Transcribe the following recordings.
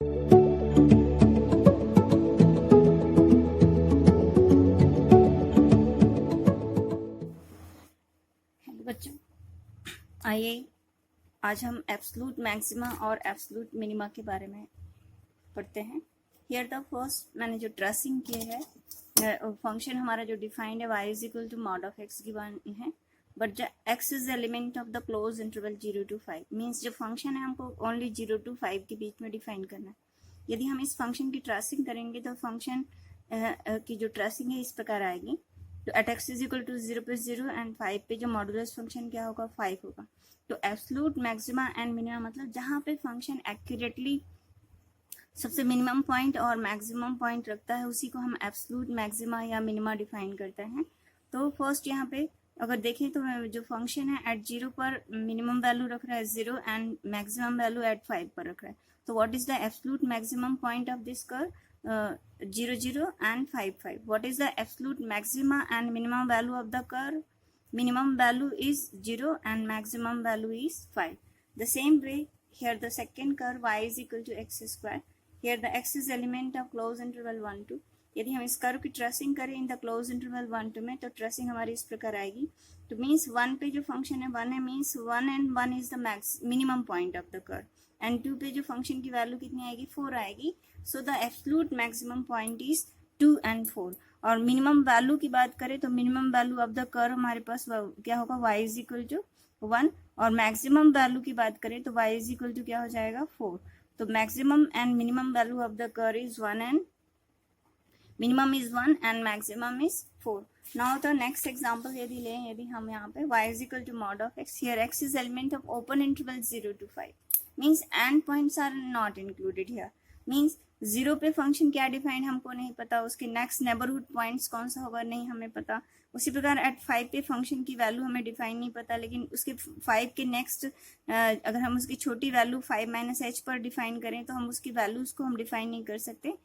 बच्चों, आइए आज हम एब्सोल्यूट मैक्सिमा और एब्सोल्यूट मिनिमा के बारे में पढ़ते हैं। हियर द फर्स्ट मैंने जो ट्रेसिंग किया है, फंक्शन हमारा जो डिफाइंड है y is equal to mod of x given है, but x is element of the close interval 0 to 5। Means जो फंक्शन है हमको ओनली 0 to 5 के बीच में डिफाइन करना है। यदि हम इस फंक्शन की ट्रेसिंग करेंगे तो फंक्शन की जो ट्रेसिंग है इस प्रकार आएगी। तो at x is equal to 0 पे 0 एंड 5 पे जो मॉडुलस फंक्शन क्या होगा, 5 होगा। तो एब्सोल्यूट मैक्सिमा एंड मिनिमा मतलब जहाँ पे फंक्शन एक्यूरेटली सबसे मिनिमम पॉइंट और मैक्सिमम पॉइंट रखता है उसी को हम एब्सोल्यूट मैक्सिमा या मिनिमा डिफाइन करते हैं। तो फर्स्ट यहाँ पे अगर देखें तो जो फंक्शन है एट 0 पर मिनिमम वैल्यू रख रहा है 0 एंड मैक्सिमम वैल्यू एट 5 पर रख रहा है। तो what is the absolute maximum point of this curve, 0 0 and 5 5. What is the absolute maxima and minimum value of the curve? Minimum value is 0 and maximum value is 5. The same way here the second curve y is equal to x square. Here the x is element of closed interval 1 2. यदि हम इस curve की tracing करें in the close interval 1 2 में तो tracing हमारी इस प्रकार आएगी। तो मीन्स 1 पे जो फंक्शन है 1 है, means 1 and 1 is the minimum point of the curve, and 2 पे जो फंक्शन की वैल्यू कितनी आएगी, 4 आएगी। So the absolute maximum point is 2 and 4। और मिनिमम वैल्यू की बात करें तो minimum value of the curve हमारे पास क्या होगा, y इज इक्वल टू 1, और मैक्सिमम वैल्यू की बात करें तो y इज इक्वल टू क्या हो जाएगा, 4। तो maximum and minimum value of the curve is 1 and minimum is 1 and maximum is 4। Now the next example यदि हम यहाँ पे y is equal to mod of x, here x is element of open interval 0 to 5, means end points are not included here. Means 0 पे function क्या defined हमको नहीं पता, उसके नेक्स्ट नेबरहुड पॉइंट्स कौन सा होगा नहीं हमें पता। उसी प्रकार एट 5 पे फंक्शन की वैल्यू हमें डिफाइन नहीं पता, लेकिन उसके 5 के नेक्स्ट अगर हम उसकी छोटी वैल्यू 5 - h पर डिफाइन करें तो हम उसकी वैल्यूज को हम डिफाइन नहीं कर सकते।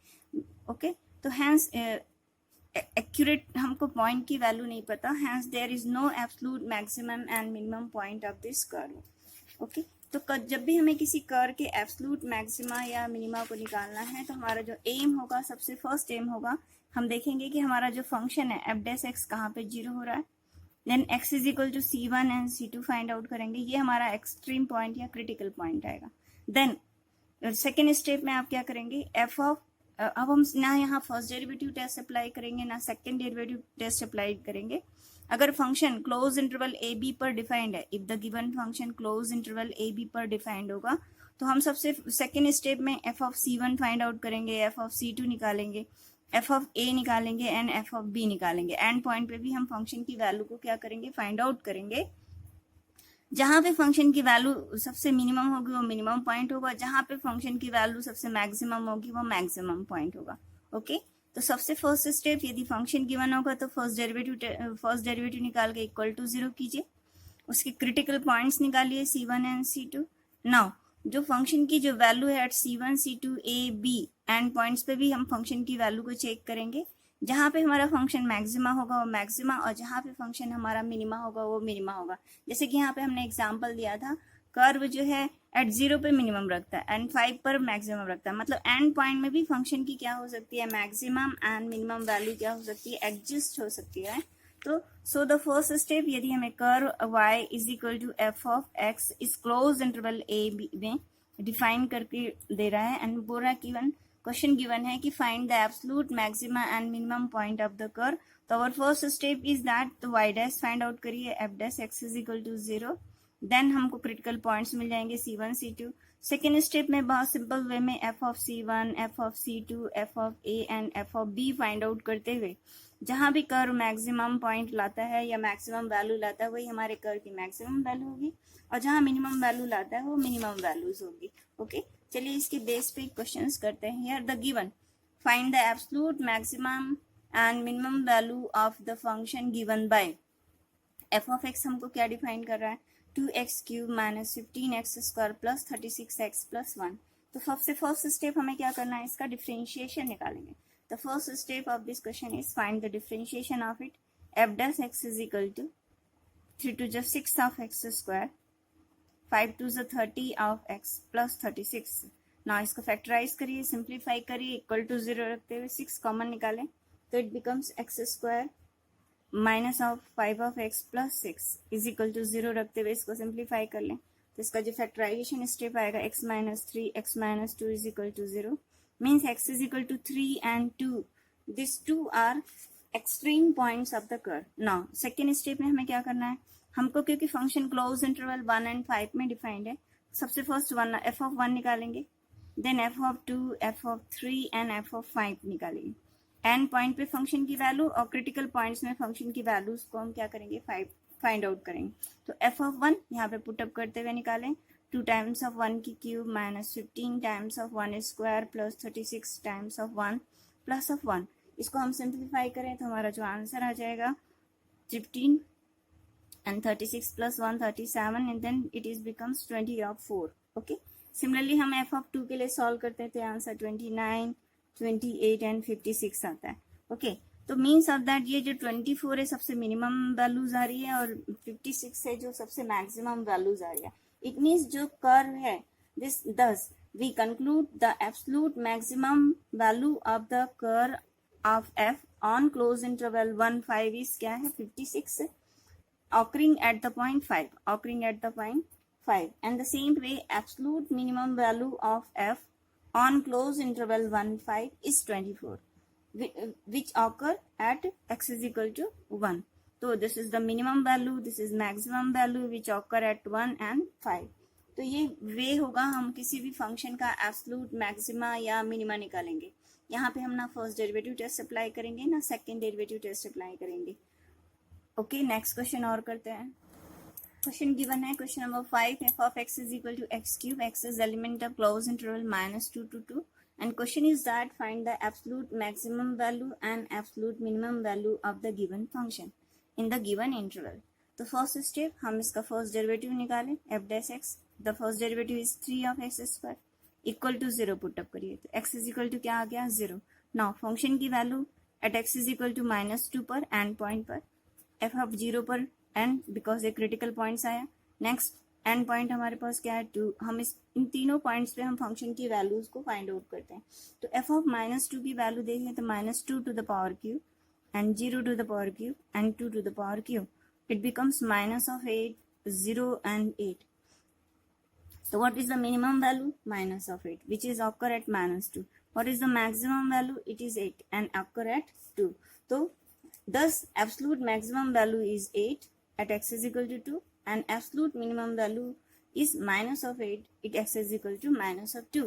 ओके, तो हैंस एक्यूरेट हमको पॉइंट की वैल्यू नहीं पता, hence there is no absolute maximum and minimum point of this curve. Okay, तो जब भी हमें किसी कर्व के एब्सोल्यूट मैक्सिमा या मिनिमा को निकालना है तो हमारा जो एम होगा, सबसे फर्स्ट एम होगा, हम देखेंगे कि हमारा जो फंक्शन है एफ डैश एक्स कहाँ पे 0 हो रहा है। Then x is equal to c1 and c2 find out करेंगे, ये हमारा एक्सट्रीम पॉइंट या क्रिटिकल पॉइंट आएगा। देन सेकेंड स्टेप में आप क्या करेंगे, एफ ऑफ अब हम ना यहाँ फर्स्ट डेरिवेटिव टेस्ट अप्लाई करेंगे ना सेकेंड डेरिवेटिव टेस्ट अप्लाई करेंगे। अगर function close interval A B पर डिफाइंड है, if the given function close interval A B पर डिफाइंड होगा तो हम सबसे सेकेंड स्टेप में F of c1 find out करेंगे, एफ ऑफ c2 निकालेंगे, एफ ऑफ ए निकालेंगे एंड एफ ऑफ बी निकालेंगे। एंड पॉइंट पे भी हम फंक्शन की वैल्यू को क्या करेंगे, फाइंड आउट करेंगे। जहां पे फंक्शन की वैल्यू सबसे मिनिमम होगी वो मिनिमम पॉइंट होगा, जहां पे फंक्शन की वैल्यू सबसे मैक्सिमम होगी वो मैक्सिमम पॉइंट होगा। ओके, तो सबसे फर्स्ट स्टेप यदि फंक्शन गिवन होगा तो फर्स्ट डेरिवेटिव निकाल के इक्वल टू 0 कीजिए, उसके क्रिटिकल पॉइंट्स निकालिए c1 एंड c2। नाउ जो फंक्शन की जो वैल्यू है at c1 c2 a b and points पे भी हम फंक्शन की वैल्यू को चेक करेंगे। जहाँ पे हमारा फंक्शन मैक्सिमा होगा वो मैक्सिमा, और जहाँ पे फंक्शन हमारा मिनिमा होगा वो मिनिमा होगा। जैसे कि यहाँ पे हमने एग्जांपल दिया था, कर्व जो है एट 0 पे मिनिमम रखता है एंड 5 पर मैक्सिमम रखता है, मतलब एंड पॉइंट में भी फंक्शन की क्या हो सकती है, मैक्सिमम एंड मिनिमम वैल्यू क्या हो सकती है, एडजस्ट हो सकती है। तो सो द फर्स्ट स्टेप, यदि हमें curve y is equal to F of x इस क्लोज इंटरवल ए बी में डिफाइन करके दे रहा है एंड पूरा क्वेश्चन गिवन है कि find the absolute maxima and minimum point of the curve. तो our first step is that तो y डैश फाइंड आउट करिए, F dash X is equal to 0। Then हमको क्रिटिकल पॉइंट्स मिल जाएंगे c1 c2। Second step में बहुत simple way में F of c1 F of c2 F of a and F of b find out करते हुए जहां भी कर्व मैक्सिमम पॉइंट लाता है या मैक्सिमम वैल्यू लाता है वही हमारे कर्व की मैक्सिमम वैल्यू होगी, और जहां मिनिमम वैल्यू लाता है वो मिनिमम वैल्यूज होगी। ओके, चलिए इसके बेस पे क्वेश्चंस करते हैं। Here the given, find the absolute maximum and minimum value of the function given by F of x हमको क्या डिफाइन कर रहा है, 2x³ - 15x² + 36x + 1। तो सबसे फर्स्ट स्टेप हमें क्या करना है, इसका डिफरेंशिएशन निकालेंगे। The first step of this question is find the differentiation of it. F dash x is equal to 3 to the 6 of x square, 5 to the 30 of x plus 36 ना इसको factorise करिए, simplify करिए, equal to 0 रखते हुए 6 common निकालें तो it becomes x square minus of 5 of x plus 6 is equal to 0 रखते हुए इसको सिंप्लीफाई कर लें तो इसका जो फैक्टराइजेशन स्टेप आएगा x minus 3 x minus 2 is equal to 0 means x is equal to 3 and 2. This 2 are extreme points of the curve. Now second step में हमें क्या करना है, हमको क्योंकि फंक्शन क्लोज इंटरवल 1 एंड 5 में डिफाइंड है, सबसे फर्स्ट वन एफ ऑफ 1 निकालेंगे, then F of 2, F of 3 and F of 5 निकालेंगे. एंड पॉइंट पे फंक्शन की वैल्यू और क्रिटिकल पॉइंट्स में फंक्शन की वैल्यूज को हम क्या करेंगे, फाइंड आउट करेंगे. तो एफ ऑफ 1 यहाँ पे पुटअप करते हुए निकालें 2 टाइम्स ऑफ 1 की cube minus 15 times of 1 square plus 36 times of 1 plus of 1. इसको हम सिंप्लीफाई करें तो हमारा जो आंसर आ जाएगा 15 and 36 plus 1 37 and then it is becomes 20 of 4. Okay. Similarly हम f of 2 के लिए सॉल्व करते हैं तो आंसर 29, 28 एंड 56 आता है. ओके तो मीन्स ऑफ दैट ये जो 24 है सबसे मिनिमम वैल्यूज आ रही है और 56 है जो सबसे मैक्सिमम वैल्यूज आ रही है. इट मीन्स जो कर्व है this thus we conclude the absolute maximum value of the curve of f on close interval 1 5 is क्या है 56 occurring at the point 5 and the same way absolute minimum value of f on close interval 1 5 is 24 which occur at x is equal to 1. So this is the minimum value, this is maximum value which occur at 1 and 5. तो ये वे होगा हम किसी भी function का absolute maxima या minima निकालेंगे. यहाँ पे हम ना फर्स्ट डेरिवेटिव टेस्ट अप्लाई करेंगे ना सेकेंड डेरिवेटिव टेस्ट अप्लाई करेंगे. ओके नेक्स्ट क्वेश्चन और करते हैं. क्वेश्चन गिवन है question number 5 F of x is equal to x cube, x is element of close interval -2 to 2 and question is that find the absolute maximum value and absolute minimum value of the given function in the given interval. तो first step हम इसका first derivative निकालें F dash x. The first derivative is 3 of x square equal to 0 put up करिए तो x is equal to क्या आ गया 0. Now function की value at x is equal to -2 पर एंड पॉइंट पर, एफ ऑफ 0 पर एंड बिकॉज ये क्रिटिकल पॉइंट्स आया. नेक्स्ट एंड पॉइंट हमारे पास क्या है 2. हम इन तीनों पॉइंट्स पे हम फंक्शन की वैल्यूज को फाइंड आउट करते हैं. तो एफ ऑफ -2 की वैल्यू देखें तो -2 to the power cube and 0 to the power cube and 2 to the power cube. It becomes minus of 8, 0 and 8. So what is the minimum value? Minus of 8 which is occur at -2. What is the maximum value? It is 8 and occur at 2. So thus absolute maximum value is 8 at x is equal to 2 and absolute minimum value is minus of 8 at x is equal to minus of 2.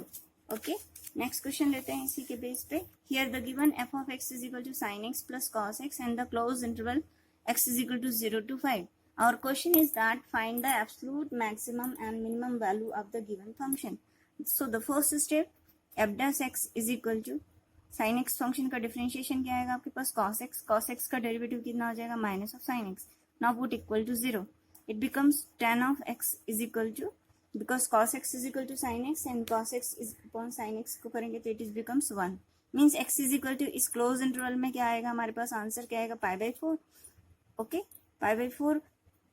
Okay, next question लेते हैं इसी के base पे. Here the given f of x is equal to sin x plus cos x and the closed interval x is equal to 0 to 5. Our question is that find the absolute maximum and minimum value of the given function. So the first step f dash x is equal to sine x function का differentiation क्या आएगा आपके पास cos x. cos x का derivative कितना हो जाएगा minus of sine x. Now put equal to 0. It becomes tan of x is equal to because cos x is equal to sine x and cos x is upon sine x को करेंगे तो it is becomes 1. Means x is equal to इस close interval में क्या आएगा हमारे पास answer क्या आएगा π/4. ओके π/4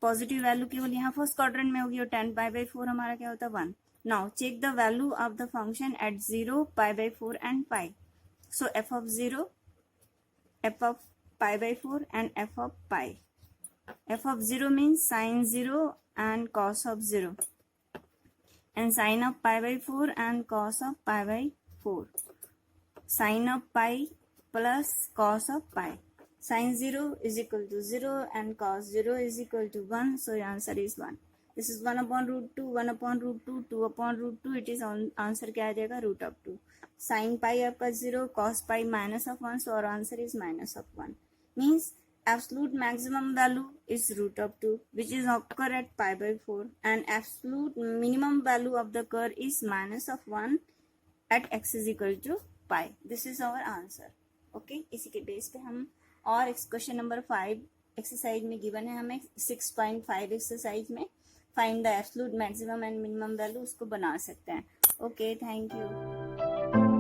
पॉजिटिव वैल्यू केवल यहाँ फर्स्ट क्वाड्रेंट में होगी और tan π/4 हमारा क्या होता है 1. Now check the value of the function at 0 π/4 and π. So f of 0, f of π/4 and f of π. f of 0 means sin 0 and cos of 0 and sin of π/4 and cos of π/4. Sin of π plus cos of π. Sin 0 is equal to 0 and cos 0 is equal to 1. So your answer is 1. This is 1 upon root 2, 1 upon root 2, 2 upon root 2. It is answer क्या आ जाएगा root of 2. Sin pi आपका 0, cos pi minus of 1. So our answer is minus of 1. Means absolute maximum value is root of 2 which is occur at π/4 and absolute minimum value of the curve is minus of 1 at x is equal to pi. This is our answer. Okay, इसी के base पे हम और question number 5 exercise में given है हमें 6.5 exercise में find the absolute maximum and minimum value उसको बना सकते हैं. Okay thank you.